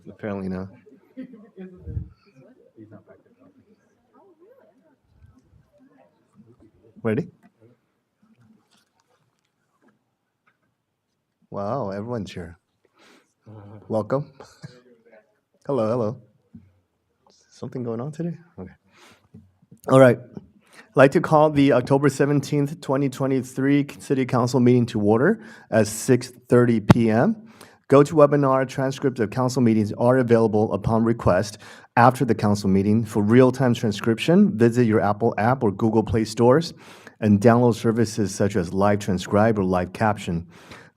Apparently not. Ready? Wow, everyone's here. Welcome. Hello, hello. Something going on today? Okay. All right. I'd like to call the October 17th, 2023 City Council meeting to order at 6:30 p.m. GoToWebinar transcripts of council meetings are available upon request after the council meeting. For real-time transcription, visit your Apple app or Google Play stores and download services such as Live Transcribe or Live Caption.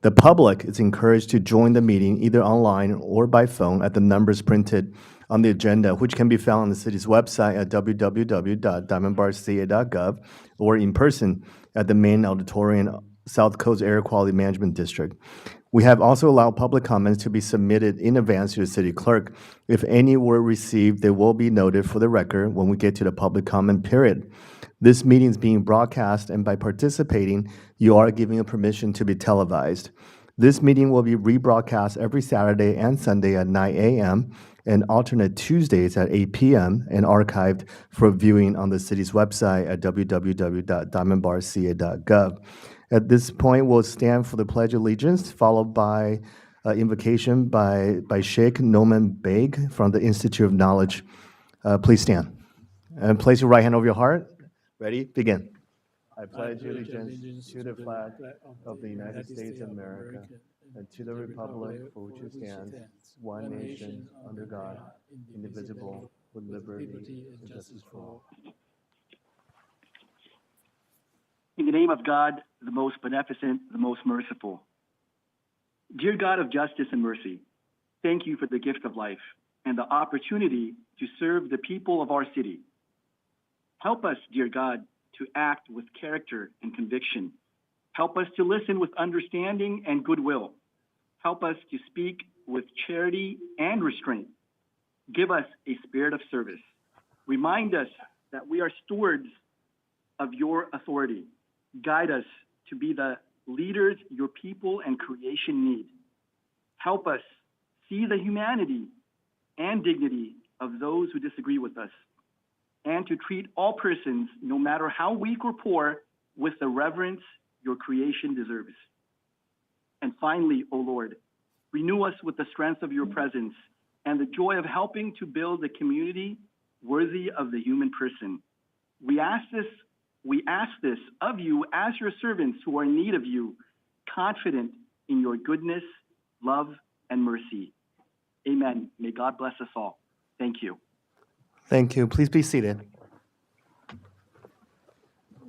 The public is encouraged to join the meeting either online or by phone at the numbers printed on the agenda, which can be found on the city's website at www.diamondbarca.gov or in person at the main auditorium, South Coast Air Quality Management District. We have also allowed public comments to be submitted in advance to the city clerk. If any were received, they will be noted for the record when we get to the public comment period. This meeting is being broadcast, and by participating, you are giving a permission to be televised. This meeting will be rebroadcast every Saturday and Sunday at 9 a.m. and alternate Tuesdays at 8 p.m. and archived for viewing on the city's website at www.diamondbarca.gov. At this point, we'll stand for the Pledge of Allegiance, followed by invocation by Sheikh Noman Beg from the Institute of Knowledge. Please stand. And place your right hand over your heart. Ready? Begin. I pledge allegiance to the flag of the United States of America and to the republic for which it stands, one nation, under God, indivisible, with liberty and justice for all. In the name of God, the most beneficent, the most merciful. Dear God of justice and mercy, thank you for the gift of life and the opportunity to serve the people of our city. Help us, dear God, to act with character and conviction. Help us to listen with understanding and goodwill. Help us to speak with charity and restraint. Give us a spirit of service. Remind us that we are stewards of your authority. Guide us to be the leaders your people and creation need. Help us see the humanity and dignity of those who disagree with us, and to treat all persons, no matter how weak or poor, with the reverence your creation deserves. And finally, O Lord, renew us with the strength of your presence and the joy of helping to build a community worthy of the human person. We ask this of you as your servants who are in need of you, confident in your goodness, love, and mercy. Amen. May God bless us all. Thank you. Thank you. Please be seated.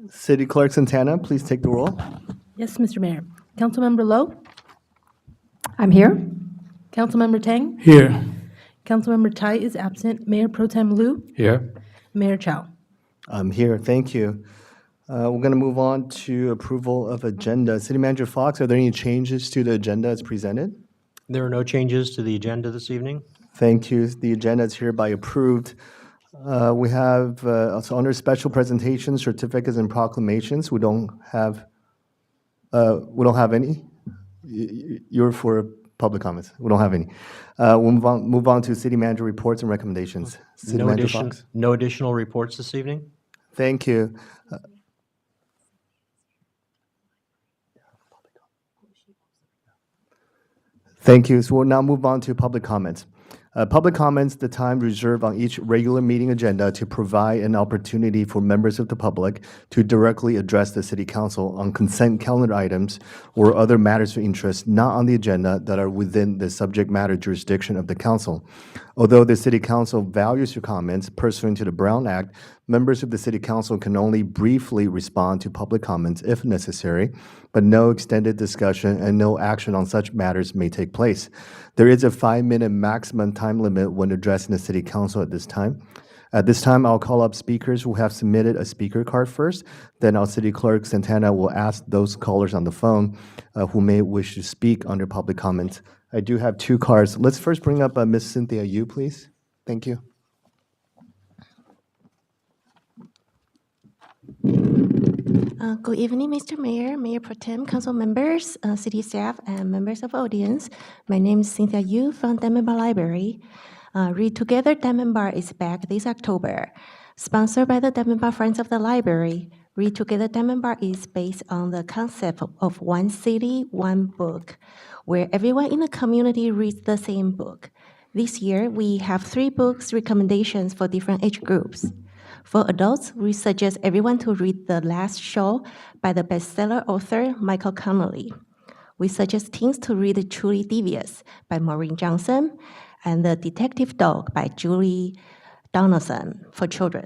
City Clerk Santana, please take the roll. Yes, Mr. Mayor. Councilmember Lowe? I'm here. Councilmember Tang? Here. Councilmember Tai is absent. Mayor Pro Tem Liu? Here. Mayor Chow? I'm here. Thank you. We're going to move on to approval of agenda. City Manager Fox, are there any changes to the agenda as presented? There are no changes to the agenda this evening. Thank you. The agenda is hereby approved. We have also under special presentations, certificates, and proclamations. We don't have any. You're for public comments. We don't have any. We'll move on to City Manager reports and recommendations. City Manager Fox. No additional reports this evening. Thank you. Thank you. So we'll now move on to public comments. Public comments, the time reserved on each regular meeting agenda to provide an opportunity for members of the public to directly address the City Council on consent calendar items or other matters of interest not on the agenda that are within the subject matter jurisdiction of the Council. Although the City Council values your comments pursuant to the Brown Act, members of the City Council can only briefly respond to public comments if necessary, but no extended discussion and no action on such matters may take place. There is a 5-minute maximum time limit when addressing the City Council at this time. At this time, I'll call up speakers who have submitted a speaker card first. Then our City Clerk Santana will ask those callers on the phone who may wish to speak under public comments. I do have 2 cards. Let's first bring up Ms. Cynthia Yu, please. Thank you. Good evening, Mr. Mayor, Mayor Pro Tem, council members, city staff, and members of audience. My name is Cynthia Yu from Diamond Bar Library. Read Together Diamond Bar is back this October. Sponsored by the Diamond Bar Friends of the Library, Read Together Diamond Bar is based on the concept of one city, one book, where everyone in the community reads the same book. This year, we have 3 books recommendations for different age groups. For adults, we suggest everyone to read The Last Show by the bestseller author Michael Connelly. We suggest teens to read Truly Devious by Maureen Johnson and The Detective Dog by Julie Donaldson for children.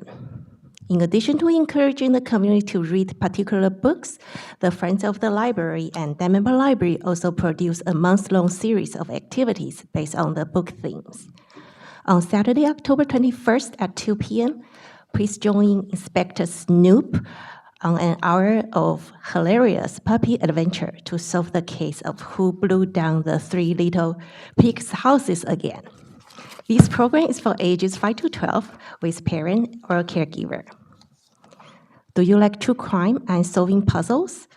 In addition to encouraging the community to read particular books, the Friends of the Library and Diamond Bar Library also produce a month-long series of activities based on the book themes. On Saturday, October 21st at 2 p.m., please join Inspector Snoop on an hour of hilarious puppy adventure to solve the case of who blew down the 3 little pigs' houses again. This program is for ages 5 to 12 with parent or caregiver. Do you like true crime and solving puzzles?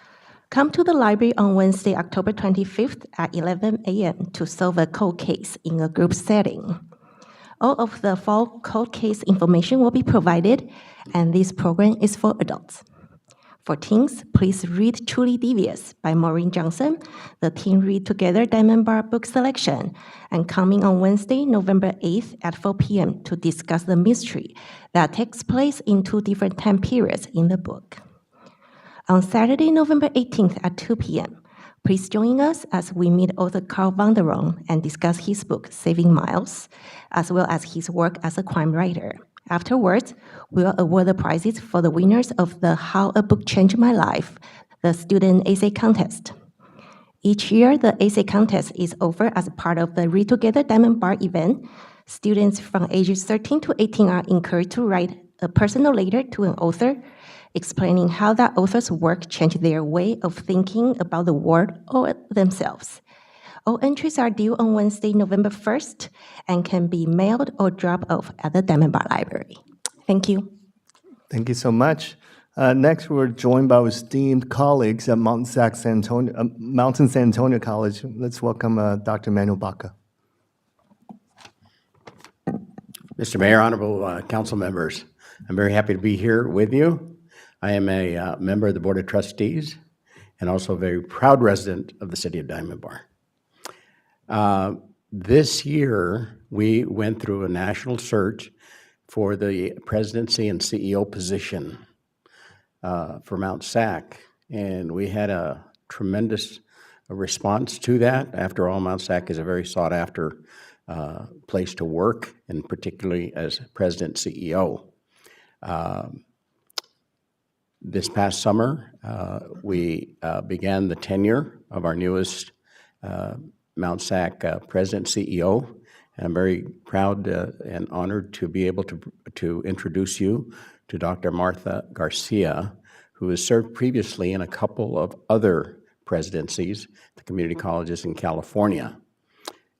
Come to the library on Wednesday, October 25th at 11 a.m. to solve a cold case in a group setting. All of the fall cold case information will be provided, and this program is for adults. For teens, please read Truly Devious by Maureen Johnson, the Teen Read Together Diamond Bar book selection, and coming on Wednesday, November 8th at 4 p.m. to discuss the mystery that takes place in 2 different time periods in the book. On Saturday, November 18th at 2 p.m., please join us as we meet author Carl Vanderon and discuss his book, Saving Miles, as well as his work as a crime writer. Afterwards, we'll award the prizes for the winners of the How a Book Changed My Life, the student essay contest. Each year, the essay contest is offered as part of the Read Together Diamond Bar event. Students from ages 13 to 18 are encouraged to write a personal letter to an author, explaining how that author's work changed their way of thinking about the world or themselves. All entries are due on Wednesday, November 1st, and can be mailed or dropped off at the Diamond Bar Library. Thank you. Thank you so much. Next, we're joined by our esteemed colleagues at Mountain San Antonio College. Let's welcome Dr. Manuel Baca. Mr. Mayor, honorable council members, I'm very happy to be here with you. I am a member of the Board of Trustees and also a very proud resident of the city of Diamond Bar. This year, we went through a national search for the presidency and CEO position for Mount SAC, and we had a tremendous response to that. After all, Mount SAC is a very sought-after place to work, and particularly as president CEO. This past summer, we began the tenure of our newest Mount SAC president CEO, and I'm very proud and honored to be able to introduce you to Dr. Martha Garcia, who has served previously in a couple of other presidencies, the community colleges in California.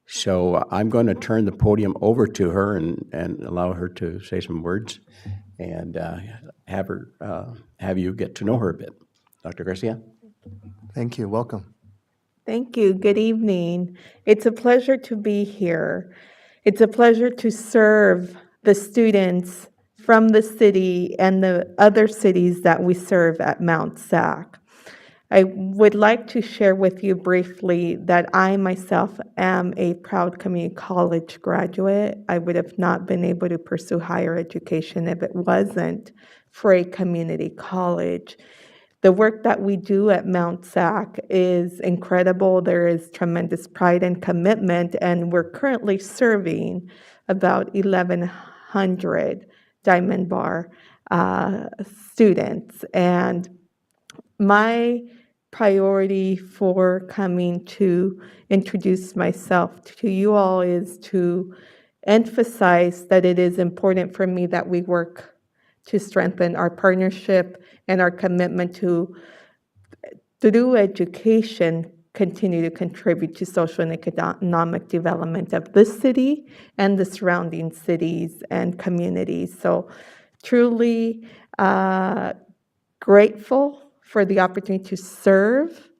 So I'm going to turn the podium over to her and allow her to say some words and have you get to know her a bit. Dr. Garcia? Thank you. Welcome. Thank you. Good evening. It's a pleasure to be here. It's a pleasure to serve the students from the city and the other cities that we serve at Mount SAC. I would like to share with you briefly that I myself am a proud community college graduate. I would have not been able to pursue higher education if it wasn't for a community college. The work that we do at Mount SAC is incredible. There is tremendous pride and commitment, and we're currently serving about 1,100 Diamond Bar students. And my priority for coming to introduce myself to you all is to emphasize that it is important for me that we work to strengthen our partnership and our commitment to, through education, continue to contribute to social and economic development of this city and the surrounding cities and communities. So truly grateful for the opportunity to serve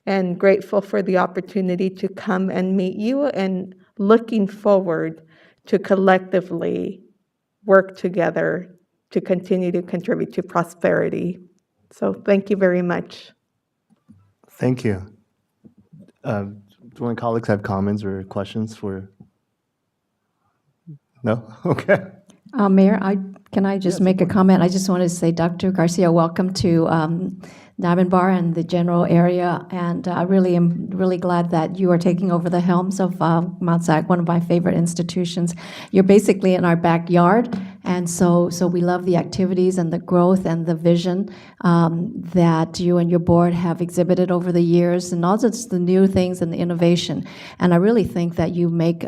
and grateful for the opportunity to come and meet you and looking forward to collectively work together to continue to contribute to prosperity. So thank you very much. Thank you. Do my colleagues have comments or questions for? No? Okay. Mayor, can I just make a comment? I just wanted to say, Dr. Garcia, welcome to Diamond Bar and the general area, and I really am really glad that you are taking over the helms of Mount SAC, one of my favorite institutions. You're basically in our backyard, and so we love the activities and the growth and the vision that you and your board have exhibited over the years, and also just the new things and the innovation. And I really think that you make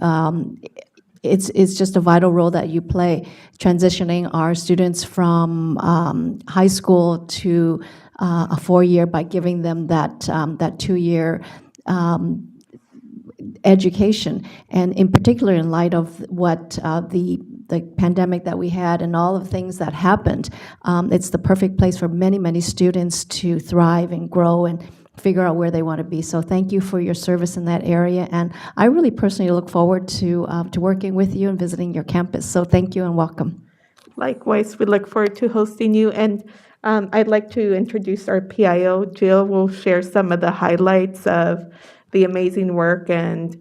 it's just a vital role that you play, transitioning our students from high school to a 4-year by giving them that 2-year education. And in particular, in light of what the pandemic that we had and all of the things that happened, it's the perfect place for many, many students to thrive and grow and figure out where they want to be. So thank you for your service in that area. And I really personally look forward to working with you and visiting your campus. So thank you and welcome. Likewise, we look forward to hosting you. And I'd like to introduce our PIO. Jill will share some of the highlights of the amazing work and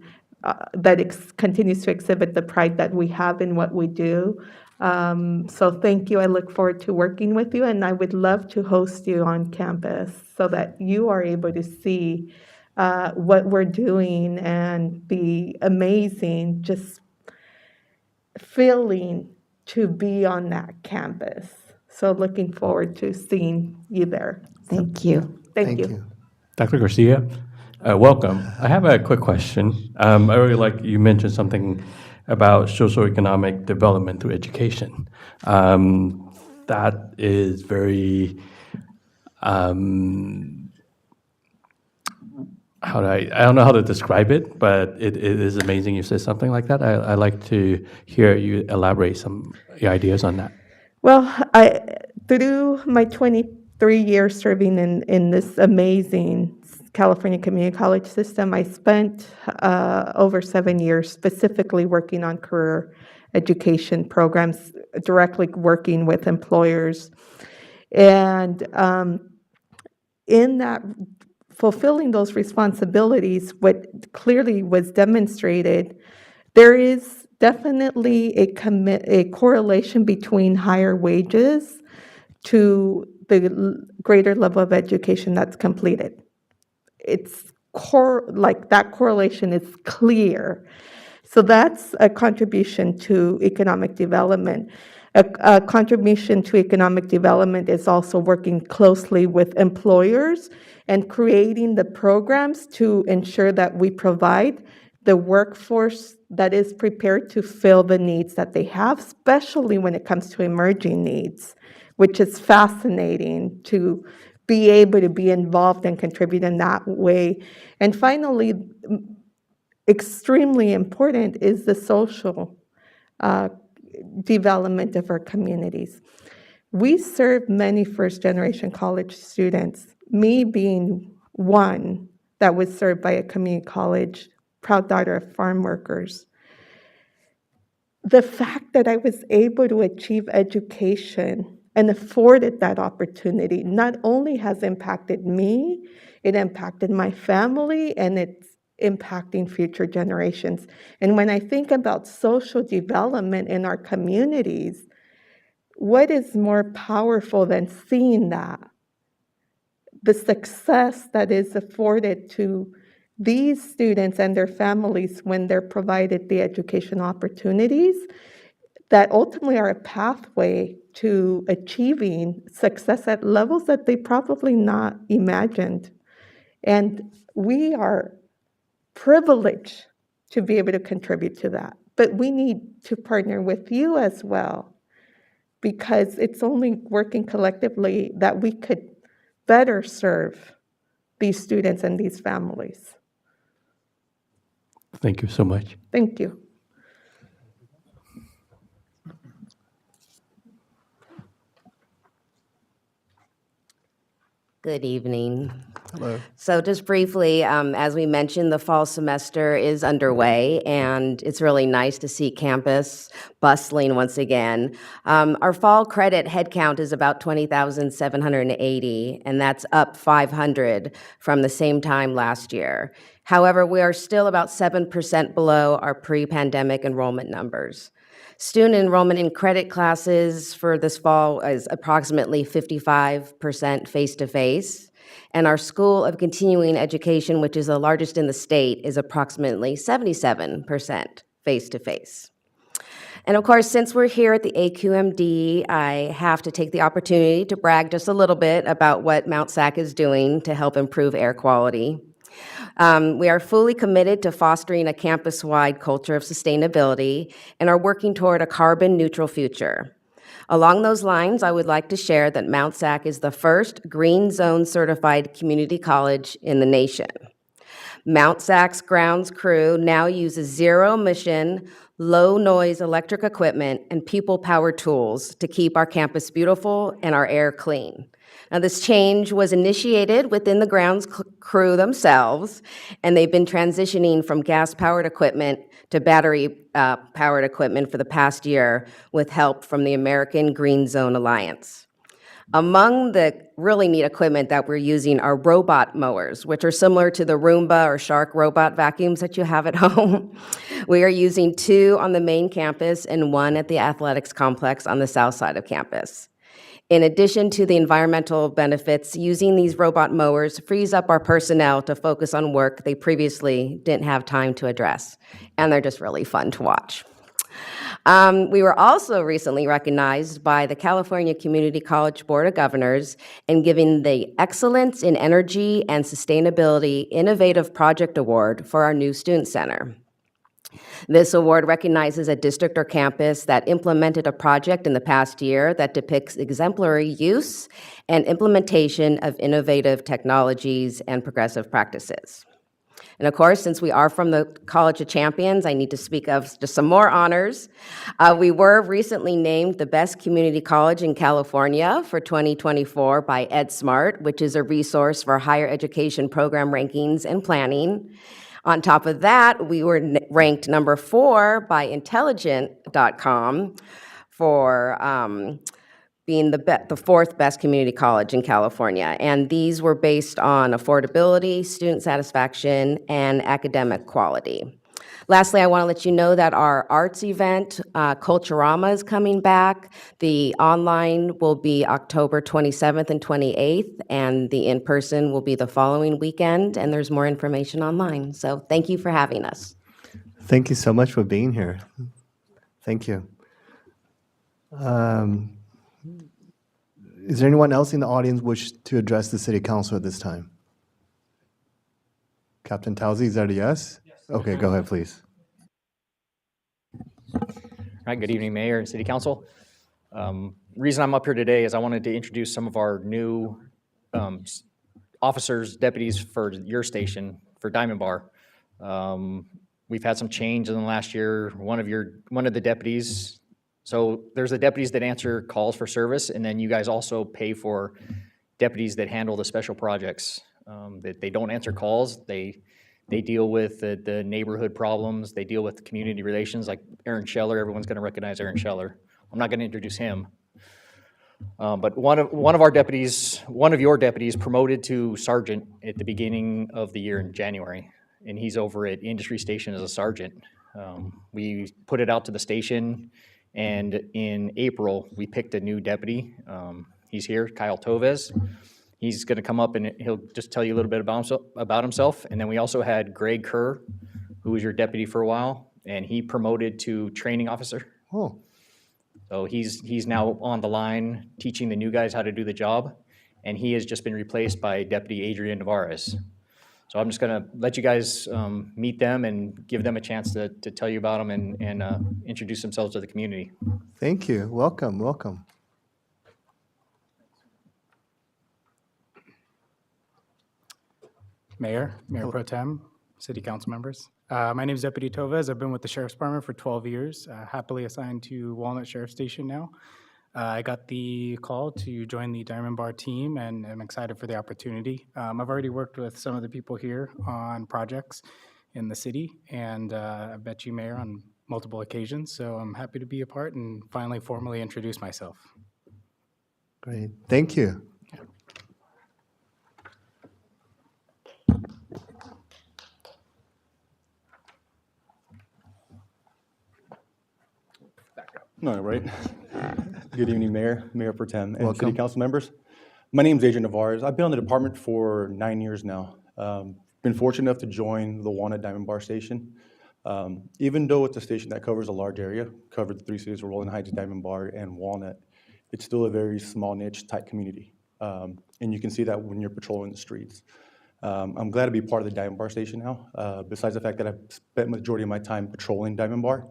that continues to exhibit the pride that we have in what we do. So thank you. I look forward to working with you, and I would love to host you on campus so that you are able to see what we're doing and the amazing just feeling to be on that campus. So looking forward to seeing you there. Thank you. Thank you. Dr. Garcia, welcome. I have a quick question. I really like you mentioned something about socioeconomic development through education. That is very, I don't know how to describe it, but it is amazing you said something like that. I'd like to hear you elaborate some ideas on that. Well, through my 23 years serving in this amazing California community college system, I spent over 7 years specifically working on career education programs, directly working with employers. And in that, fulfilling those responsibilities, what clearly was demonstrated, there is definitely a correlation between higher wages to the greater level of education that's completed. It's that correlation is clear. So that's a contribution to economic development. A contribution to economic development is also working closely with employers and creating the programs to ensure that we provide the workforce that is prepared to fill the needs that they have, especially when it comes to emerging needs, which is fascinating to be able to be involved and contribute in that way. And finally, extremely important is the social development of our communities. We serve many first-generation college students, me being one that was served by a community college, proud daughter of farm workers. The fact that I was able to achieve education and afforded that opportunity not only has impacted me, it impacted my family, and it's impacting future generations. And when I think about social development in our communities, what is more powerful than seeing that? The success that is afforded to these students and their families when they're provided the education opportunities that ultimately are a pathway to achieving success at levels that they probably not imagined. And we are privileged to be able to contribute to that. But we need to partner with you as well, because it's only working collectively that we could better serve these students and these families. Thank you so much. Thank you. Good evening. Hello. So just briefly, as we mentioned, the fall semester is underway, and it's really nice to see campus bustling once again. Our fall credit headcount is about 20,780, and that's up 500 from the same time last year. However, we are still about 7% below our pre-pandemic enrollment numbers. Student enrollment in credit classes for this fall is approximately 55% face-to-face, and our School of Continuing Education, which is the largest in the state, is approximately 77% face-to-face. And of course, since we're here at the AQMD, I have to take the opportunity to brag just a little bit about what Mount SAC is doing to help improve air quality. We are fully committed to fostering a campus-wide culture of sustainability and are working toward a carbon-neutral future. Along those lines, I would like to share that Mount SAC is the first Green Zone certified community college in the nation. Mount SAC's grounds crew now uses zero-emission, low-noise electric equipment and people-powered tools to keep our campus beautiful and our air clean. Now, this change was initiated within the grounds crew themselves, and they've been transitioning from gas-powered equipment to battery-powered equipment for the past year with help from the American Green Zone Alliance. Among the really neat equipment that we're using are robot mowers, which are similar to the Roomba or Shark robot vacuums that you have at home. We are using 2 on the main campus and 1 at the athletics complex on the south side of campus. In addition to the environmental benefits, using these robot mowers frees up our personnel to focus on work they previously didn't have time to address, and they're just really fun to watch. We were also recently recognized by the California Community College Board of Governors in giving the Excellence in Energy and Sustainability Innovative Project Award for our new Student Center. This award recognizes a district or campus that implemented a project in the past year that depicts exemplary use and implementation of innovative technologies and progressive practices. And of course, since we are from the College of Champions, I need to speak of just some more honors. We were recently named the best community college in California for 2024 by EdSmart, which is a resource for higher education program rankings and planning. On top of that, we were ranked number 4 by Intelligent.com for being the 4th best community college in California. And these were based on affordability, student satisfaction, and academic quality. Lastly, I want to let you know that our arts event, Culturama, is coming back. The online will be October 27th and 28th, and the in-person will be the following weekend, and there's more information online. So thank you for having us. Thank you so much for being here. Thank you. Is there anyone else in the audience wish to address the City Council at this time? Captain Towsey, is that a yes? Yes. Okay, go ahead, please. All right, good evening, Mayor and City Council. Reason I'm up here today is I wanted to introduce some of our new officers, deputies for your station, for Diamond Bar. We've had some change in the last year. One of the deputies, so there's the deputies that answer calls for service, and then you guys also pay for deputies that handle the special projects. That they don't answer calls. They deal with the neighborhood problems. They deal with community relations, like Aaron Scheller. Everyone's going to recognize Aaron Scheller. I'm not going to introduce him. But one of your deputies promoted to sergeant at the beginning of the year in January, and he's over at Industry Station as a sergeant. We put it out to the station, and in April, we picked a new deputy. He's here, Kyle Tovez. He's going to come up and he'll just tell you a little bit about himself. And then we also had Greg Kerr, who was your deputy for a while, and he promoted to training officer. Oh. So he's now on the line teaching the new guys how to do the job, and he has just been replaced by Deputy Adrian Navarez. So I'm just going to let you guys meet them and give them a chance to tell you about them and introduce themselves to the community. Thank you. Welcome, welcome. Mayor Pro Tem, City Council members. My name is Deputy Tovez. I've been with the Sheriff's Department for 12 years, happily assigned to Walnut Sheriff Station now. I got the call to join the Diamond Bar team, and I'm excited for the opportunity. I've already worked with some of the people here on projects in the city, and I've met you, Mayor, on multiple occasions, so I'm happy to be a part and finally formally introduce myself. Great. Thank you. No, right. Good evening, Mayor, Mayor Pro Tem, and Welcome. City Council members. My name is Adrian Navarez. I've been on the department for 9 years now. Been fortunate enough to join the Walnut Diamond Bar Station. Even though it's a station that covers a large area, covered the three cities of Rolling Heights, Diamond Bar, and Walnut, it's still a very small niche, tight community. And you can see that when you're patrolling the streets. I'm glad to be part of the Diamond Bar Station now. Besides the fact that I've spent majority of my time patrolling Diamond Bar,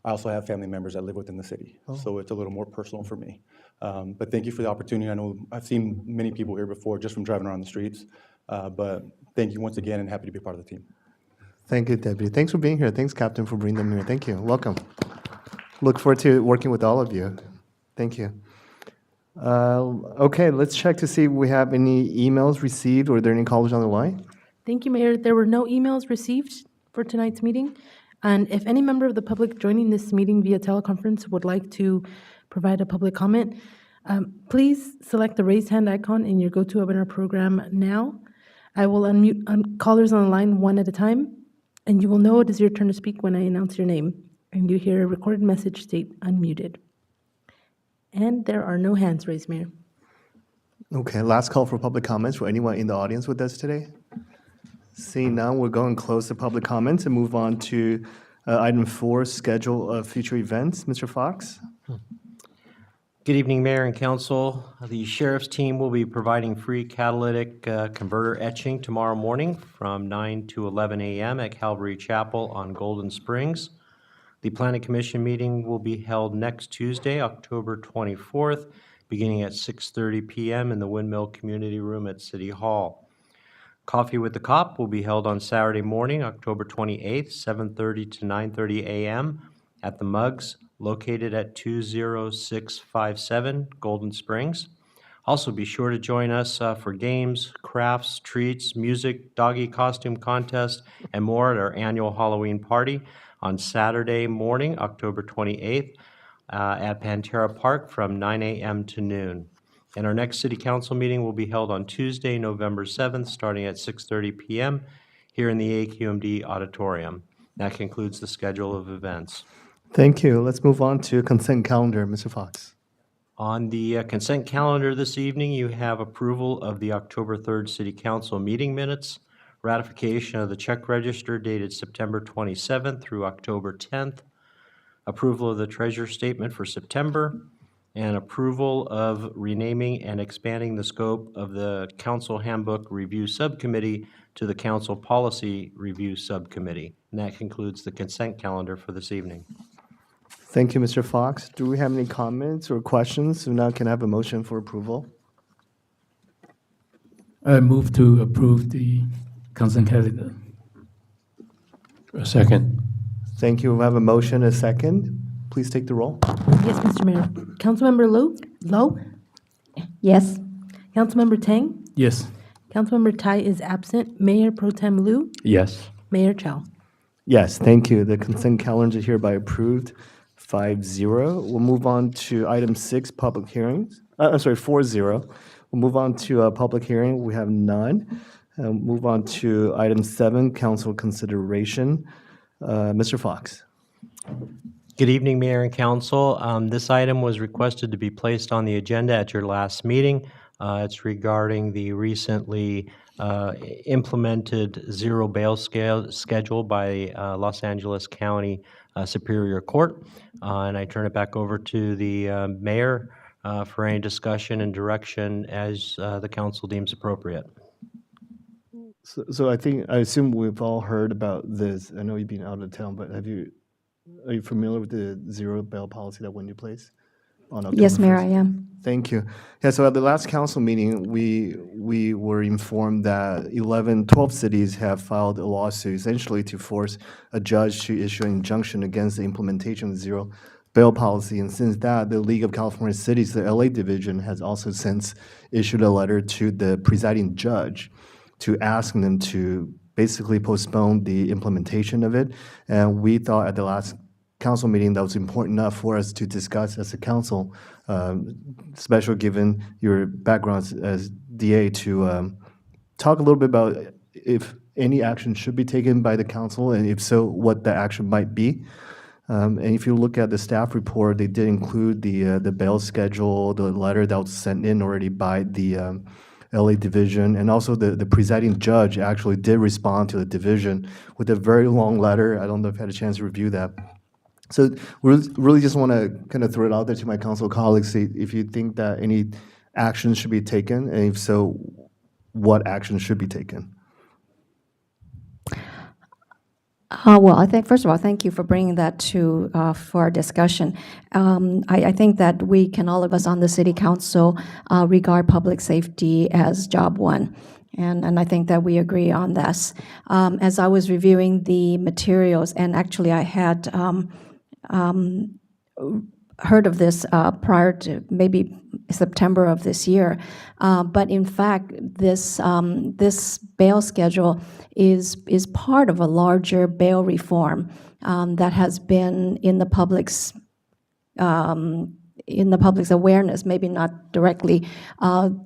I also have family members that live within the city, so it's a little more personal for me. But thank you for the opportunity. I know I've seen many people here before just from driving around the streets, but thank you once again and happy to be part of the team. Thank you, Deputy. Thanks for being here. Thanks, Captain, for bringing them here. Thank you. Welcome. Look forward to working with all of you. Thank you. Okay, let's check to see if we have any emails received or are there any callers on the line? Thank you, Mayor. There were no emails received for tonight's meeting. And if any member of the public joining this meeting via teleconference would like to provide a public comment, please select the raise hand icon in your GoToWebinar program now. I will unmute callers on the line one at a time, and you will know it is your turn to speak when I announce your name, and you hear a recorded message state unmuted. And there are no hands raised, Mayor. Okay, last call for public comments for anyone in the audience with us today. Seeing none, we're going to close the public comments and move on to item 4, schedule of future events. Mr. Fox? Good evening, Mayor and Council. The Sheriff's team will be providing free catalytic converter etching tomorrow morning from 9 to 11 a.m. at Calvary Chapel on Golden Springs. The Planning Commission meeting will be held next Tuesday, October 24th, beginning at 6:30 p.m. in the Windmill Community Room at City Hall. Coffee with the Cop will be held on Saturday morning, October 28th, 7:30 to 9:30 a.m. at the Mugs, located at 20657 Golden Springs. Also, be sure to join us for games, crafts, treats, music, doggy costume contest, and more at our annual Halloween party on Saturday morning, October 28th, at Pantera Park from 9 a.m. to noon. And our next City Council meeting will be held on Tuesday, November 7th, starting at 6:30 p.m. here in the AQMD Auditorium. That concludes the schedule of events. Thank you. Let's move on to consent calendar. Mr. Fox? On the consent calendar this evening, you have approval of the October 3rd City Council meeting minutes, ratification of the check register dated September 27th through October 10th, approval of the treasurer statement for September, and approval of renaming and expanding the scope of the Council Handbook Review Subcommittee to the Council Policy Review Subcommittee. And that concludes the consent calendar for this evening. Thank you, Mr. Fox. Do we have any comments or questions? So now can I have a motion for approval? I move to approve the consent calendar. A second. Thank you. We have a motion, a second. Please take the roll. Yes, Mr. Mayor. Councilmember Lowe? Yes. Councilmember Tang? Yes. Councilmember Tai is absent. Mayor Pro Tem Liu? Yes. Mayor Chow? Yes, thank you. The consent calendar is hereby approved, 5-0. We'll move on to item 6, public hearings. 4-0. We'll move on to a public hearing. We have none. Move on to item 7, council consideration. Mr. Fox. Good evening, Mayor and Council. This item was requested to be placed on the agenda at your last meeting. It's regarding the recently implemented zero bail schedule by Los Angeles County Superior Court. And I turn it back over to the mayor for any discussion and direction as the council deems appropriate. So I assume we've all heard about this. I know you've been out of town, but are you familiar with the zero bail policy that went into place on October Yes, Mayor, 1st? I am. Thank you. Yeah, so at the last council meeting, we were informed that 12 cities have filed a lawsuit essentially to force a judge to issue an injunction against the implementation of zero bail policy. And since that, the League of California Cities, the LA division, has also since issued a letter to the presiding judge to ask them to basically postpone the implementation of it. And we thought at the last council meeting that was important enough for us to discuss as a council, especially given your background as DA, to talk a little bit about if any action should be taken by the council, and if so, what the action might be. And if you look at the staff report, they did include the bail schedule, the letter that was sent in already by the LA division, and also the presiding judge actually did respond to the division with a very long letter. I don't know if you had a chance to review that. So we really just want to kind of throw it out there to my council colleagues, see if you think that any action should be taken, and if so, what action should be taken. Well, I think, first of all, thank you for bringing that to, for our discussion. I think that we can, all of us on the city council, regard public safety as job one. And I think that we agree on this. As I was reviewing the materials, and actually I had heard of this prior to maybe September of this year, but in fact, this bail schedule is part of a larger bail reform that has been in the public's awareness, maybe not directly,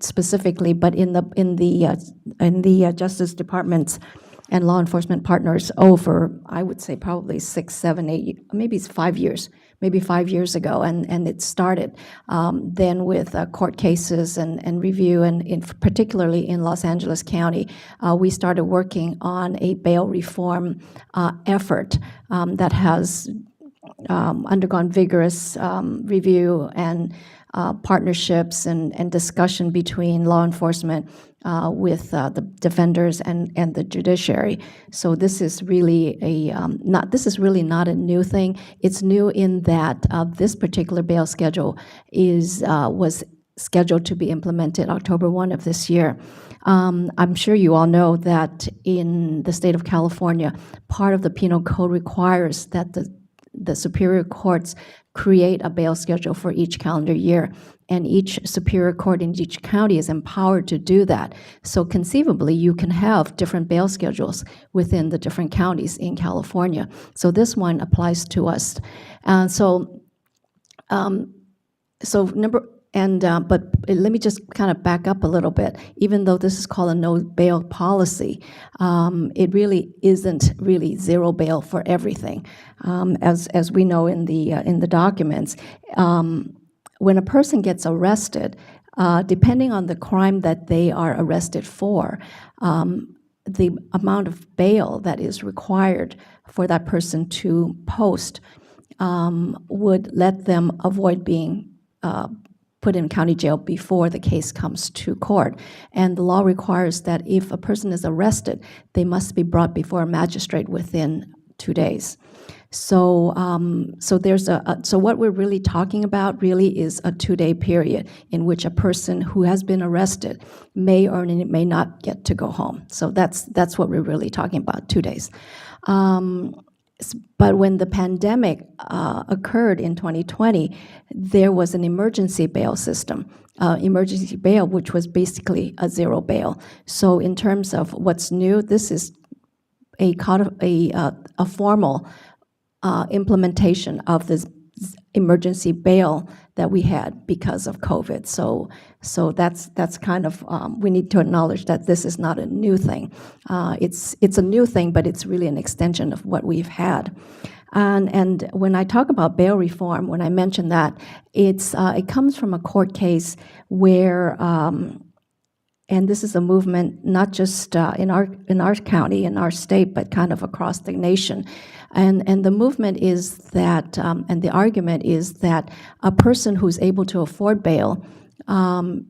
specifically, but in the Justice Department's and law enforcement partners over, I would say, probably 6, 7, 8, maybe it's 5 years. Maybe 5 years ago, and it started then with court cases and review, and particularly in Los Angeles County, we started working on a bail reform effort that has undergone vigorous review and partnerships and discussion between law enforcement with the defenders and the judiciary. So this is really not a new thing. It's new in that this particular bail schedule was scheduled to be implemented October 1 of this year. I'm sure you all know that in the state of California, part of the penal code requires that the superior courts create a bail schedule for each calendar year, and each superior court in each county is empowered to do that. So conceivably, you can have different bail schedules within the different counties in California. So this one applies to us. But let me just kind of back up a little bit. Even though this is called a no bail policy, it really isn't really zero bail for everything. As we know in the documents, when a person gets arrested, depending on the crime that they are arrested for, the amount of bail that is required for that person to post would let them avoid being put in county jail before the case comes to court. And the law requires that if a person is arrested, they must be brought before a magistrate within 2 days. So so what we're really talking about really is a 2-day period in which a person who has been arrested may or may not get to go home. So that's what we're really talking about, 2 days. But when the pandemic occurred in 2020, there was an emergency bail system, emergency bail, which was basically a zero bail. So in terms of what's new, this is a formal implementation of this emergency bail that we had because of COVID. So that's kind of, we need to acknowledge that this is not a new thing. It's a new thing, but it's really an extension of what we've had. And when I talk about bail reform, when I mention that, it comes from a court case where, and this is a movement not just in our county, in our state, but kind of across the nation. And the movement is that, and the argument is that a person who's able to afford bail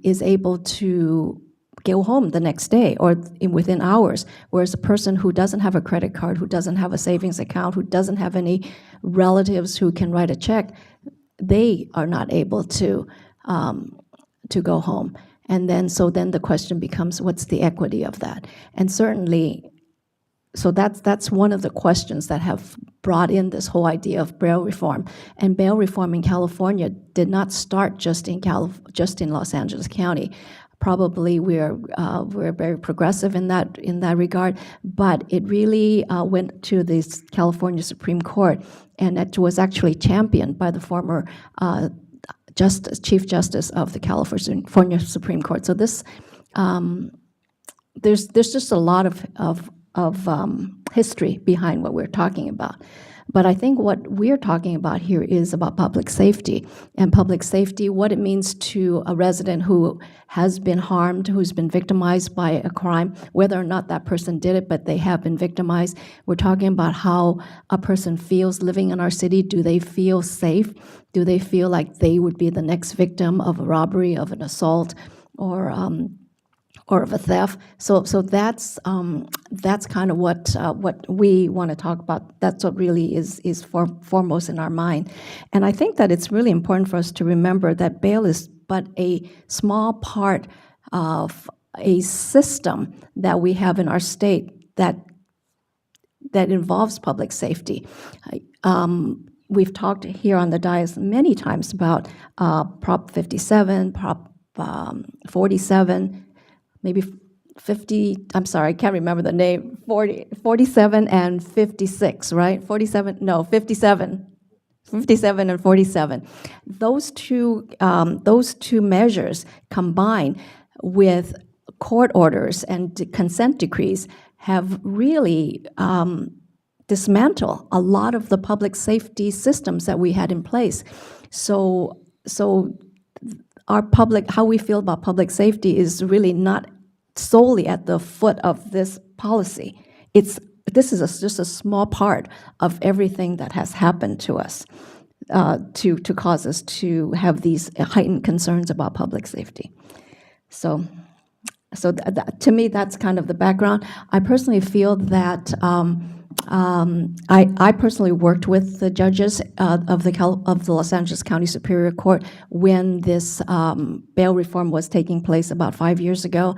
is able to go home the next day or within hours, whereas a person who doesn't have a credit card, who doesn't have a savings account, who doesn't have any relatives who can write a check, they are not able to go home. And then, so then the question becomes, what's the equity of that? And certainly, so that's one of the questions that have brought in this whole idea of bail reform. And bail reform in California did not start just in Los Angeles County. Probably we're very progressive in that regard, but it really went to the California Supreme Court, and it was actually championed by the former Chief Justice of the California Supreme Court. So this there's just a lot of history behind what we're talking about. But I think what we're talking about here is about public safety, and public safety, what it means to a resident who has been harmed, who's been victimized by a crime, whether or not that person did it, but they have been victimized. We're talking about how a person feels living in our city. Do they feel safe? Do they feel like they would be the next victim of a robbery, of an assault, or of a theft? So that's kind of what we want to talk about. That's what really is foremost in our mind. And I think that it's really important for us to remember that bail is but a small part of a system that we have in our state that involves public safety. We've talked here on the dais many times about Prop 57, Prop 47, maybe 50, I'm sorry, I can't remember the name, 47 and 56, right? 57 and 47. Those two measures combined with court orders and consent decrees have really dismantled a lot of the public safety systems that we had in place. So how we feel about public safety is really not solely at the foot of this policy. This is just a small part of everything that has happened to us to cause us to have these heightened concerns about public safety. So to me, that's kind of the background. I personally feel that I personally worked with the judges of the Los Angeles County Superior Court when this bail reform was taking place about 5 years ago,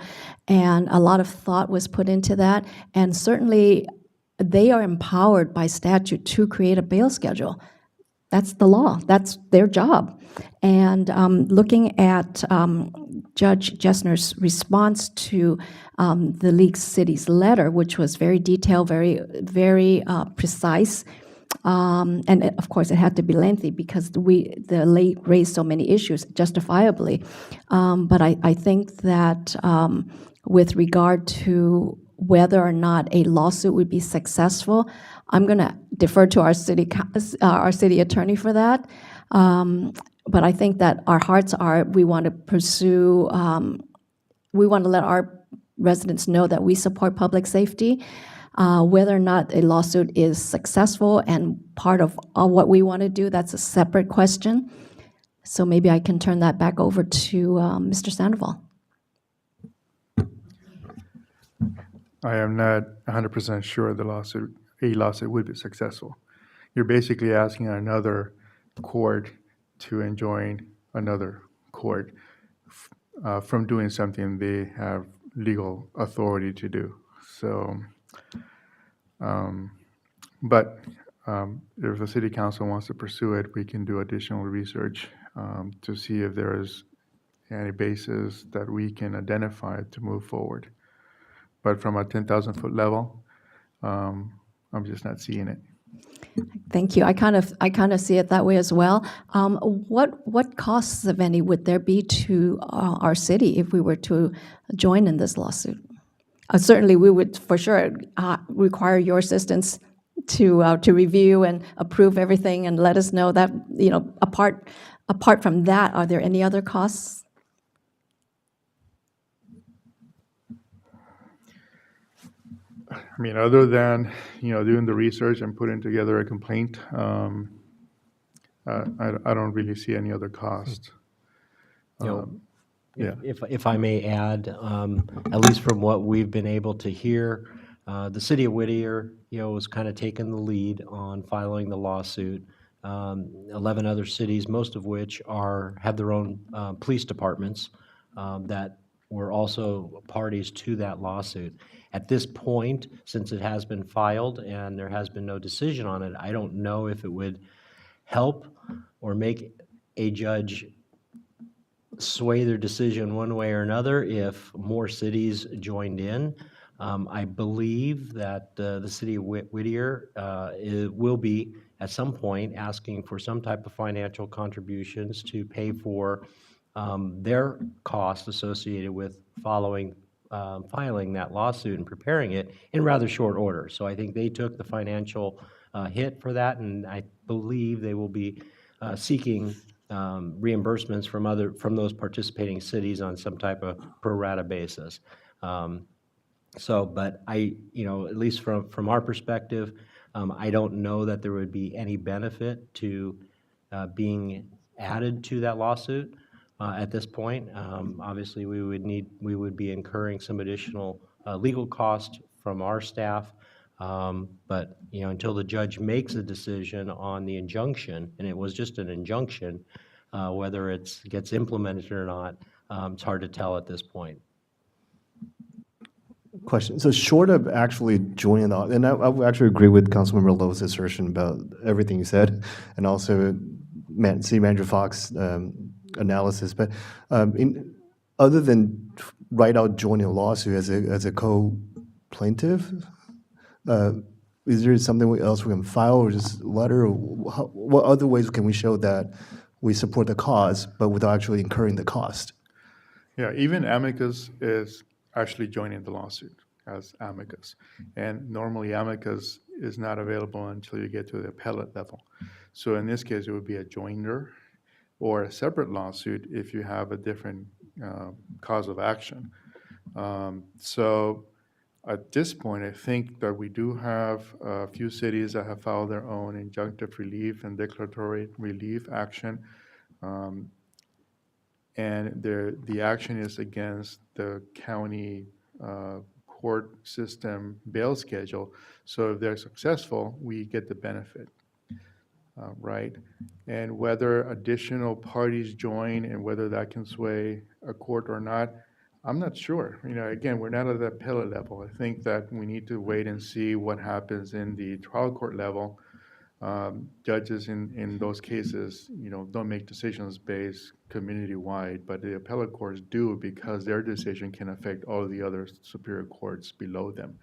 and a lot of thought was put into that. And certainly, they are empowered by statute to create a bail schedule. That's the law. That's their job. And looking at Judge Jessner's response to the League City's letter, which was very detailed, very precise, and of course it had to be lengthy because the League raised so many issues, justifiably. But I think that with regard to whether or not a lawsuit would be successful, I'm going to defer to our city attorney for that. But I think that our hearts are, we want to pursue, we want to let our residents know that we support public safety. Whether or not a lawsuit is successful and part of what we want to do, that's a separate question. So maybe I can turn that back over to Mr. Sandoval. I am not 100% sure a lawsuit would be successful. You're basically asking another court to enjoin another court from doing something they have legal authority to do. So, but if the city council wants to pursue it, we can do additional research to see if there is any basis that we can identify to move forward. But from a 10,000-foot level, I'm just not seeing it. Thank you. I kind of see it that way as well. What costs, if any, would there be to our city if we were to join in this lawsuit? Certainly, we would for sure require your assistance to review and approve everything and let us know that, apart from that, are there any other costs? I mean, other than, doing the research and putting together a complaint, I don't really see any other cost. Yeah. If I may add, at least from what we've been able to hear, the city of Whittier, was kind of taking the lead on filing the lawsuit. 11 other cities, most of which have their own police departments that were also parties to that lawsuit. At this point, since it has been filed and there has been no decision on it, I don't know if it would help or make a judge sway their decision one way or another if more cities joined in. I believe that the city of Whittier will be, at some point, asking for some type of financial contributions to pay for their costs associated with filing that lawsuit and preparing it in rather short order. So I think they took the financial hit for that, and I believe they will be seeking reimbursements from those participating cities on some type of pro rata basis. But at least from our perspective, I don't know that there would be any benefit to being added to that lawsuit at this point. Obviously, we would be incurring some additional legal costs from our staff. But until the judge makes a decision on the injunction, and it was just an injunction, whether it gets implemented or not, it's hard to tell at this point. Question. So short of actually joining the, and I would actually agree with Councilmember Lowe's assertion about everything you said, and also City Manager Fox's analysis. But other than right out joining a lawsuit as a co-plaintiff, is there something else we can file, or just letter? Or what other ways can we show that we support the cause, but without actually incurring the cost? Yeah, even amicus is actually joining the lawsuit as amicus. And normally amicus is not available until you get to the appellate level. So in this case, it would be a joinder or a separate lawsuit if you have a different cause of action. So at this point, I think that we do have a few cities that have filed their own injunctive relief and declaratory relief action. And the action is against the county court system bail schedule. So if they're successful, we get the benefit, right? And whether additional parties join and whether that can sway a court or not, I'm not sure. Again, we're not at the appellate level. I think that we need to wait and see what happens in the trial court level. Judges in those cases, don't make decisions based community-wide, but the appellate courts do, because their decision can affect all of the other superior courts below them.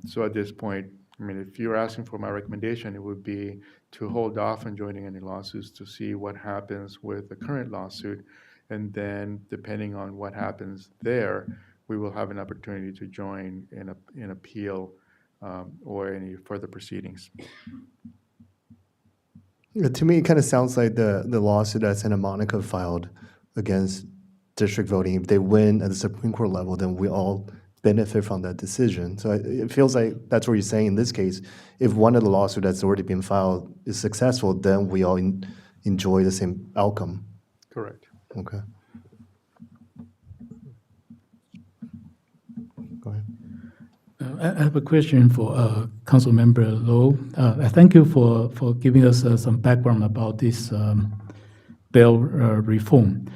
So at this point, if you're asking for my recommendation, it would be to hold off on joining any lawsuits to see what happens with the current lawsuit, and then depending on what happens there, we will have an opportunity to join in appeal or any further proceedings. To me, it kind of sounds like the lawsuit that Santa Monica filed against district voting. If they win at the Supreme Court level, then we all benefit from that decision. So it feels like that's what you're saying in this case. If one of the lawsuits that's already been filed is successful, then we all enjoy the same outcome. Correct. Okay. Go ahead. I have a question for Councilmember Lowe. I thank you for giving us some background about this bail reform.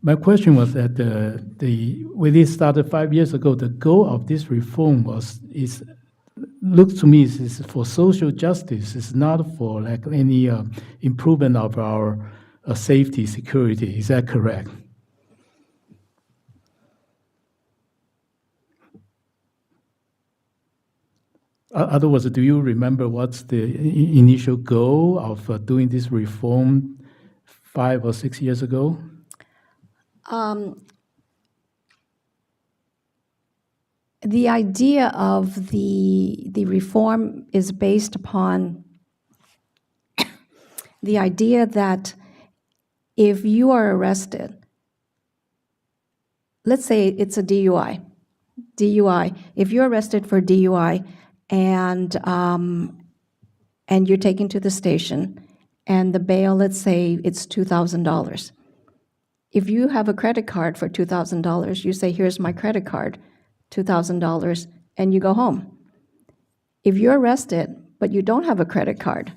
My question was that when it started 5 years ago, the goal of this reform looks to me is for social justice. It's not for like any improvement of our safety, security. Is that correct? Other words, do you remember what's the initial goal of doing this reform 5 or 6 years ago? The idea of the reform is based upon the idea that if you are arrested, let's say it's a DUI, if you're arrested for DUI, and you're taken to the station, and the bail, let's say it's $2,000. If you have a credit card for $2,000, you say, here's my credit card, $2,000, and you go home. If you're arrested, but you don't have a credit card,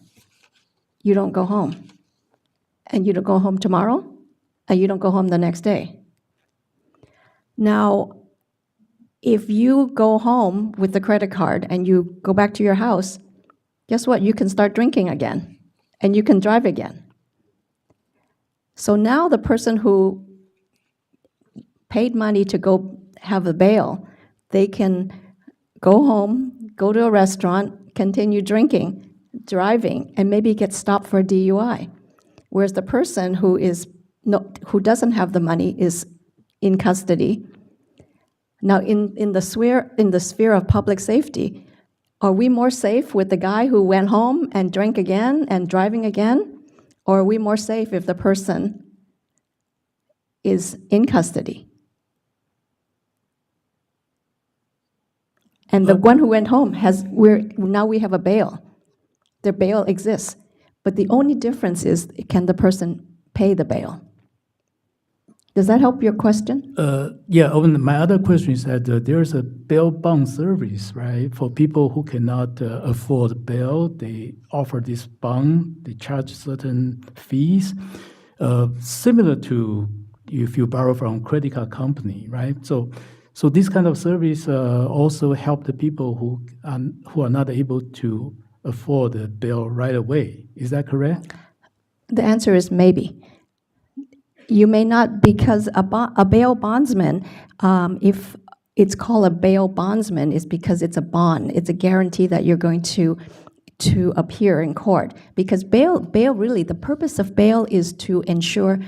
you don't go home. And you don't go home tomorrow, and you don't go home the next day. Now, if you go home with the credit card and you go back to your house, guess what? You can start drinking again, and you can drive again. So now the person who paid money to go have a bail, they can go home, go to a restaurant, continue drinking, driving, and maybe get stopped for a DUI. Whereas the person who doesn't have the money is in custody. Now, in the sphere of public safety, are we more safe with the guy who went home and drank again and driving again? Or are we more safe if the person is in custody? And the one who went home now we have a bail. The bail exists. But the only difference is, can the person pay the bail? Does that help your question? Yeah, my other question is that there's a bail bond service, right? For people who cannot afford bail, they offer this bond, they charge certain fees, similar to if you borrow from credit card company, right? So this kind of service also help the people who are not able to afford the bail right away. Is that correct? The answer is maybe. You may not, because a bail bondsman, if it's called a bail bondsman, is because it's a bond. It's a guarantee that you're going to appear in court. Because bail really, the purpose of bail is to ensure,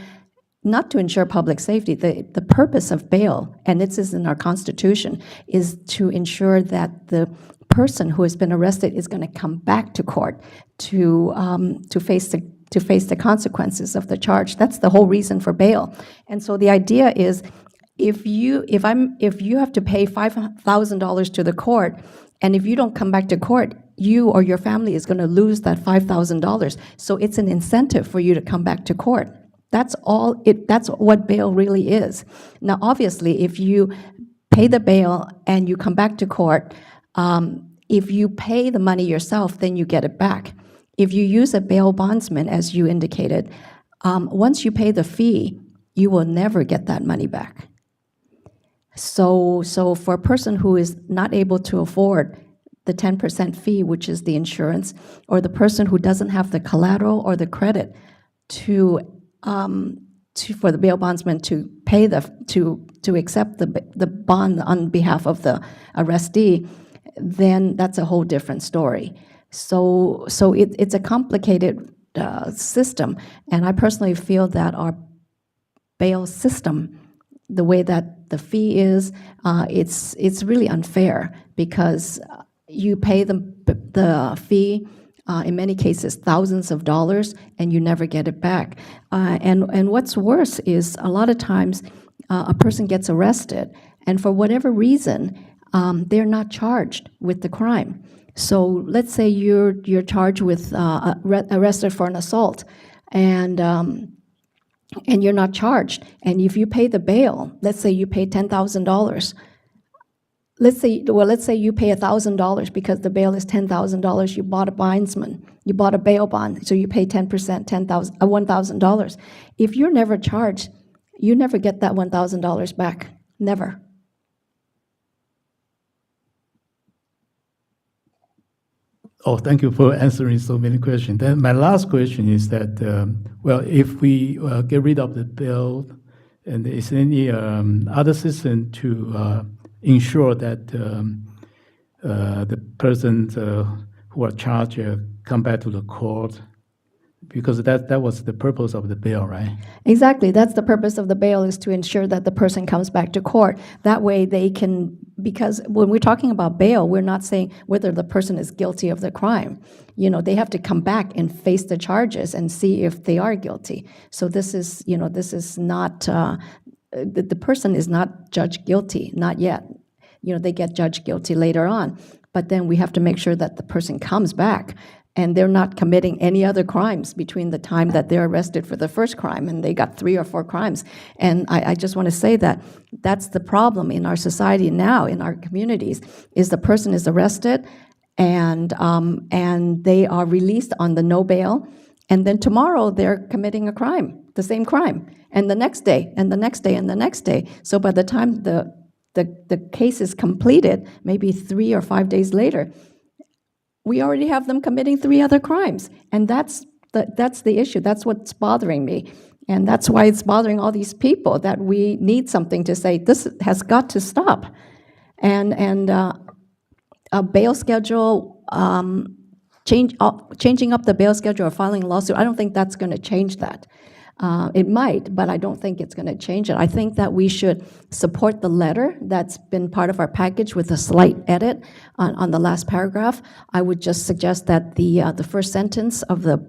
not to ensure public safety. The purpose of bail, and this is in our Constitution, is to ensure that the person who has been arrested is going to come back to court to face the consequences of the charge. That's the whole reason for bail. And so the idea is, if you have to pay $5,000 to the court, and if you don't come back to court, you or your family is going to lose that $5,000. So it's an incentive for you to come back to court. That's what bail really is. Now, obviously, if you pay the bail and you come back to court, if you pay the money yourself, then you get it back. If you use a bail bondsman, as you indicated, once you pay the fee, you will never get that money back. So for a person who is not able to afford the 10% fee, which is the insurance, or the person who doesn't have the collateral or the credit for the bail bondsman to pay to accept the bond on behalf of the arrestee, then that's a whole different story. So it's a complicated system, and I personally feel that our bail system, the way that the fee is, it's really unfair, because you pay the fee, in many cases thousands of dollars, and you never get it back. And what's worse is, a lot of times a person gets arrested, and for whatever reason, they're not charged with the crime. So let's say you're charged with arrested for an assault, and you're not charged. And if you pay the bail, let's say you pay $10,000. Let's say you pay $1,000 because the bail is $10,000. You bought a bondsman, you bought a bail bond, so you pay 10%, $1,000. If you're never charged, you never get that $1,000 back. Never. Oh, thank you for answering so many questions. Then my last question is that, if we get rid of the bail, and is there any other system to ensure that the persons who are charged come back to the court? Because that was the purpose of the bail, right? Exactly. That's the purpose of the bail, is to ensure that the person comes back to court. That way they can, because when we're talking about bail, we're not saying whether the person is guilty of the crime. They have to come back and face the charges and see if they are guilty. So this is not, the person is not judged guilty, not yet. They get judged guilty later on. But then we have to make sure that the person comes back and they're not committing any other crimes between the time that they're arrested for the first crime and they got 3 or 4 crimes. And I just want to say that that's the problem in our society now, in our communities, is the person is arrested and they are released on the no bail, And then tomorrow, they're committing a crime, the same crime, and the next day, and the next day, and the next day. So by the time the case is completed, maybe 3 or 5 days later, we already have them committing 3 other crimes. And that's the issue. That's what's bothering me. And that's why it's bothering all these people, that we need something to say, this has got to stop. And a bail schedule, changing up the bail schedule or filing a lawsuit, I don't think that's going to change that. It might, but I don't think it's going to change it. I think that we should support the letter that's been part of our package with a slight edit on the last paragraph. I would just suggest that the first sentence of the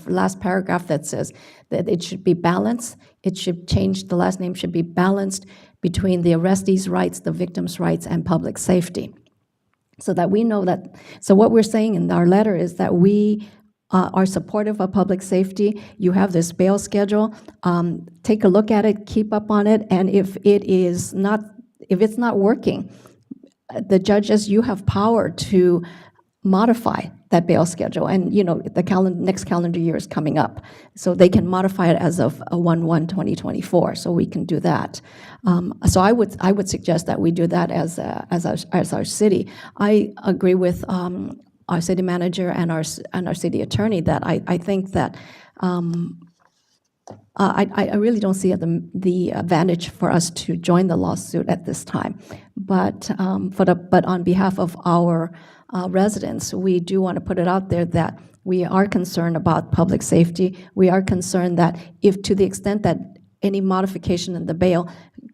last paragraph that says that it should be balanced. It should change, the last name should be balanced between the arrestee's rights, the victim's rights, and public safety. So that we know that, so what we're saying in our letter is that we are supportive of public safety. You have this bail schedule. Take a look at it, keep up on it, and if it's not working, the judges, you have power to modify that bail schedule. And the next calendar year is coming up, so they can modify it as of 1/1/2024. So we can do that. So I would suggest that we do that as our city. I agree with our city manager and our city attorney that I think that I really don't see the advantage for us to join the lawsuit at this time. But on behalf of our residents, we do want to put it out there that we are concerned about public safety. We are concerned that if, to the extent that any modification in the bail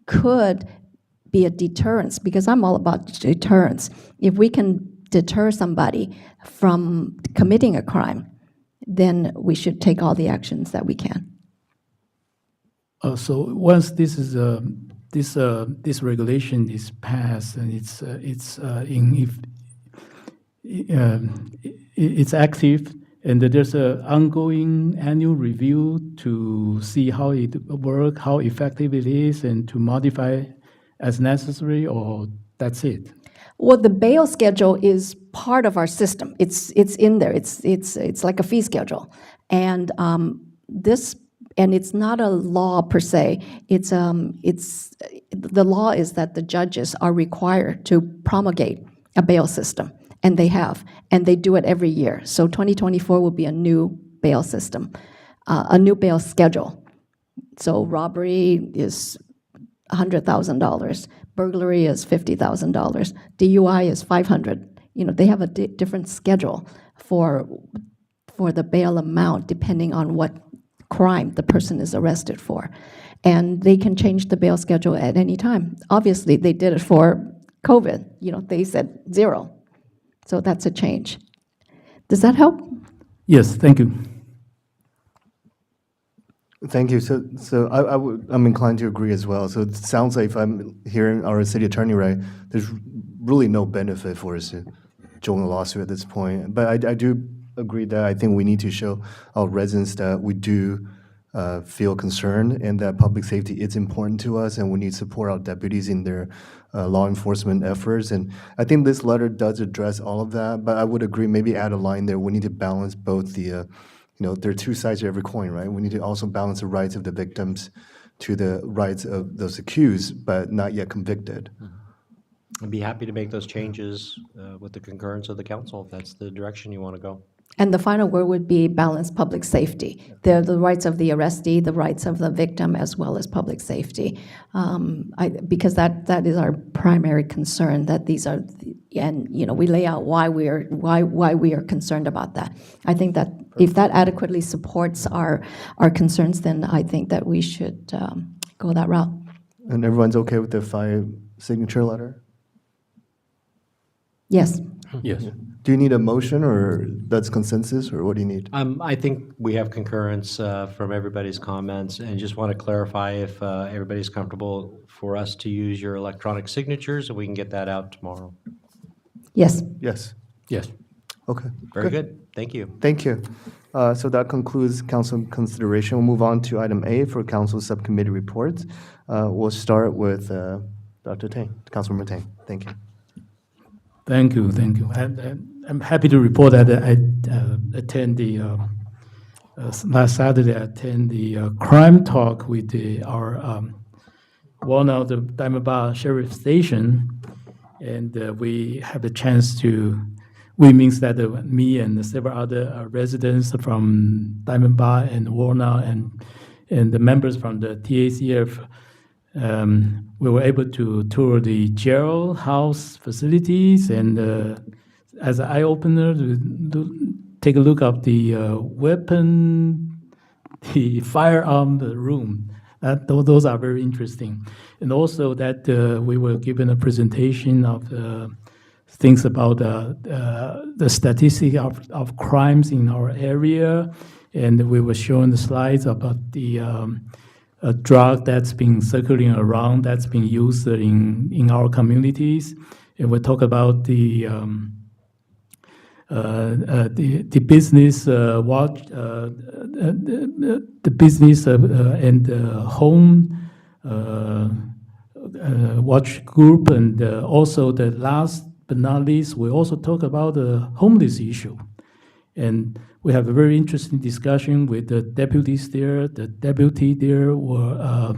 could be a deterrence, because I'm all about deterrence. If we can deter somebody from committing a crime, then we should take all the actions that we can. So once this regulation is passed and it's active, and there's an ongoing annual review to see how it works, how effective it is, and to modify as necessary, or that's it? Well, the bail schedule is part of our system. It's in there. It's like a fee schedule, and it's not a law per se. The law is that the judges are required to promulgate a bail system, and they have, and they do it every year. So 2024 will be a new bail system, a new bail schedule. So robbery is $100,000. Burglary is $50,000. DUI is $500. They have a different schedule for the bail amount depending on what crime the person is arrested for. And they can change the bail schedule at any time. Obviously, they did it for COVID. They said 0. So that's a change. Does that help? Yes, thank you. Thank you. So I'm inclined to agree as well. So it sounds like, if I'm hearing our city attorney right, there's really no benefit for us to join a lawsuit at this point. But I do agree that I think we need to show our residents that we do feel concerned and that public safety is important to us, and we need to support our deputies in their law enforcement efforts. And I think this letter does address all of that, but I would agree, maybe add a line there. We need to balance both the there are two sides to every coin, right? We need to also balance the rights of the victims to the rights of those accused, but not yet convicted. I'd be happy to make those changes with the concurrence of the council, if that's the direction you want to go. And the final word would be balance public safety. The rights of the arrestee, the rights of the victim, as well as public safety. Because that is our primary concern, that these are, and we lay out why we are concerned about that. I think that if that adequately supports our concerns, then I think that we should go that route. And everyone's okay with the 5-signature letter? Yes. Yes. Do you need a motion, or that's consensus, or what do you need? I think we have concurrence from everybody's comments, and just want to clarify if everybody's comfortable for us to use your electronic signatures, and we can get that out tomorrow. Yes. Yes. Yes. Okay. Very good. Thank you. Thank you. So that concludes council consideration. We'll move on to item A for council subcommittee reports. We'll start with Dr. Tang, Councilmember Tang. Thank you. Thank you. I'm happy to report that I attend the last Saturday. I attend the crime talk with our Walnut Diamond Bar Sheriff Station, and we have the chance to. We means that me and several other residents from Diamond Bar and Walnut and the members from the TACF. We were able to tour the jailhouse facilities and as an eye-opener to take a look at the weapon, the firearm, the room. Those are very interesting. And also that we were given a presentation of things about the statistic of crimes in our area, and we were showing the slides about the a drug that's been circulating around, that's been used in our communities. And we talk about the business watch, the business and home watch group, and also the last but not least, we also talk about the homeless issue. And we have a very interesting discussion with the deputies there. The deputy there were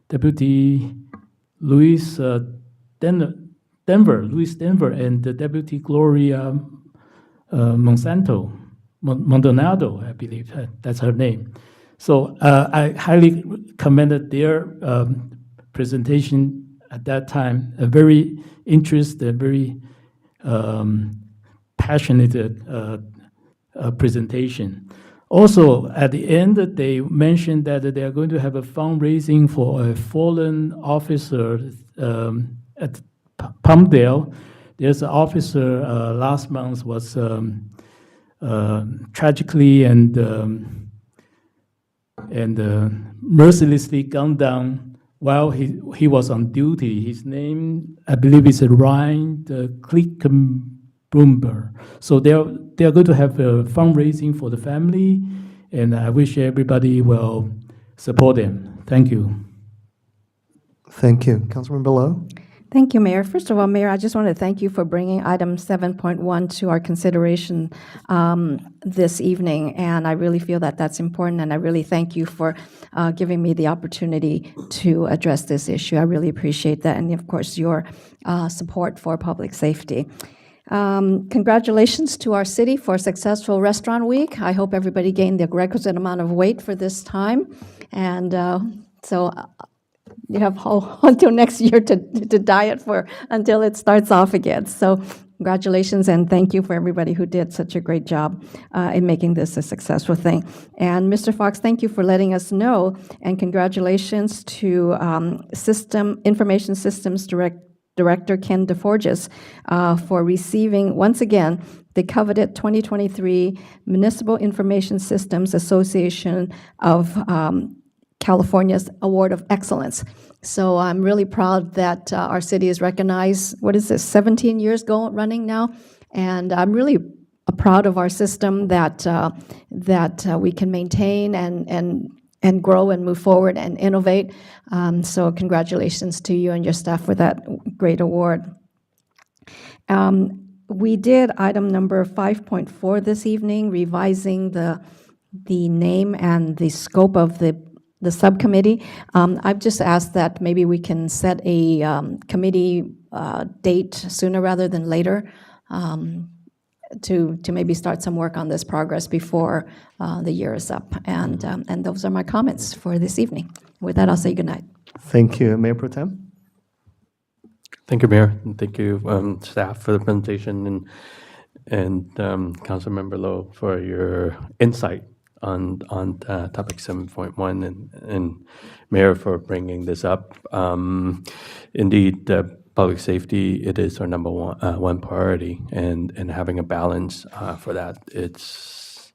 Deputy Louis Denver, and the Deputy Gloria Maldonado, I believe that's her name. So I highly commended their presentation at that time, a very interesting, very passionate presentation. Also, at the end, they mentioned that they are going to have a fundraising for a fallen officer at Palmdale. There's an officer last month was tragically and mercilessly gunned down while he was on duty. His name, I believe, is Ryan Klickenbrumber. So they are going to have a fundraising for the family, and I wish everybody will support them. Thank you. Thank you. Councilmember Lowe? Thank you, Mayor. First of all, Mayor, I just want to thank you for bringing item 7.1 to our consideration this evening, and I really feel that that's important, and I really thank you for giving me the opportunity to address this issue. I really appreciate that, and of course, your support for public safety. Congratulations to our city for a successful restaurant week. I hope everybody gained the requisite amount of weight for this time, and so you have until next year to diet until it starts off again. So congratulations and thank you for everybody who did such a great job in making this a successful thing. And Mr. Fox, thank you for letting us know, and congratulations to Information Systems Director Ken DeForges for receiving, once again, the coveted 2023 Municipal Information Systems Association of California's Award of Excellence. So I'm really proud that our city is recognized, 17 years running now? And I'm really proud of our system that we can maintain and grow and move forward and innovate. So congratulations to you and your staff for that great award. We did item number 5.4 this evening, revising the name and the scope of the subcommittee. I've just asked that maybe we can set a committee date sooner rather than later to maybe start some work on this progress before the year is up. And those are my comments for this evening. With that, I'll say good night. Thank you. Mayor Pro Tem? Thank you, Mayor, and thank you, staff, for the presentation, and Councilmember Lowe for your insight on topic 7.1, and Mayor for bringing this up. Indeed, public safety, it is our number one priority, and having a balance for that, it's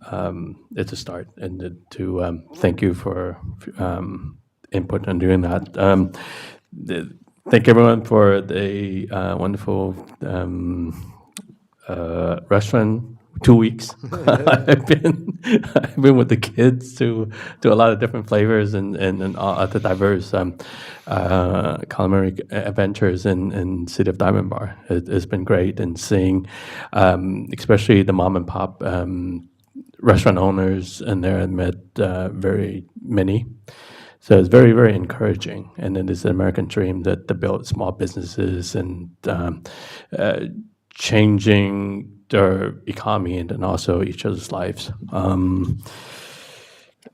a start. And to thank you for input on doing that. Thank everyone for the wonderful restaurant 2 weeks. I've been with the kids to a lot of different flavors and the diverse culinary adventures in City of Diamond Bar. It's been great, and seeing especially the mom and pop restaurant owners, and there I met very many. So it's very, very encouraging. And it is an American dream that to build small businesses and changing their economy and then also each other's lives.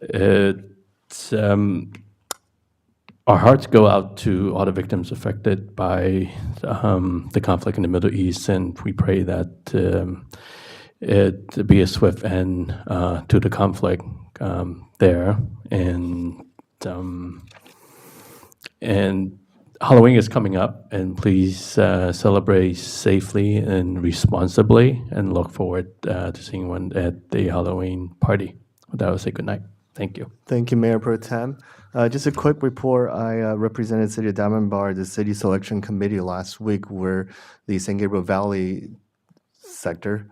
It's, our hearts go out to all the victims affected by the conflict in the Middle East, and we pray that it be a swift end to the conflict there. And Halloween is coming up, and please celebrate safely and responsibly, and look forward to seeing you at the Halloween party. With that, I will say good night. Thank you. Thank you, Mayor Pro Tem. Just a quick report. I represented City of Diamond Bar, the city selection committee last week, where the San Gabriel Valley sector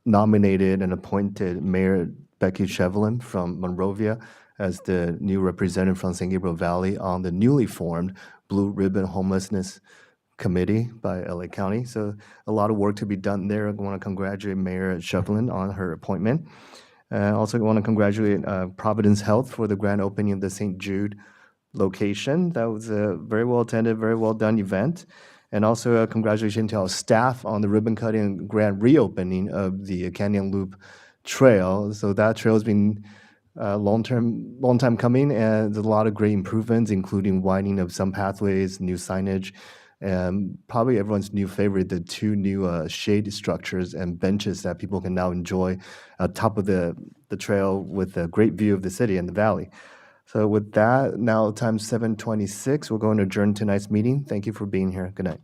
nominated and appointed Mayor Becky Shevlin from Monrovia as the new representative from San Gabriel Valley on the newly formed Blue Ribbon Homelessness Committee by LA County. So a lot of work to be done there. I want to congratulate Mayor Shevlin on her appointment. I also want to congratulate Providence Health for the grand opening of the St. Jude location. That was a very well attended, very well done event. And also congratulations to our staff on the ribbon cutting and grand reopening of the Canyon Loop Trail. So that trail has been long time coming, and there's a lot of great improvements, including widening of some pathways, new signage, and probably everyone's new favorite, the 2 new shade structures and benches that people can now enjoy at top of the trail with a great view of the city and the valley. So with that, now time 7:26, we're going to adjourn tonight's meeting. Thank you for being here. Good night.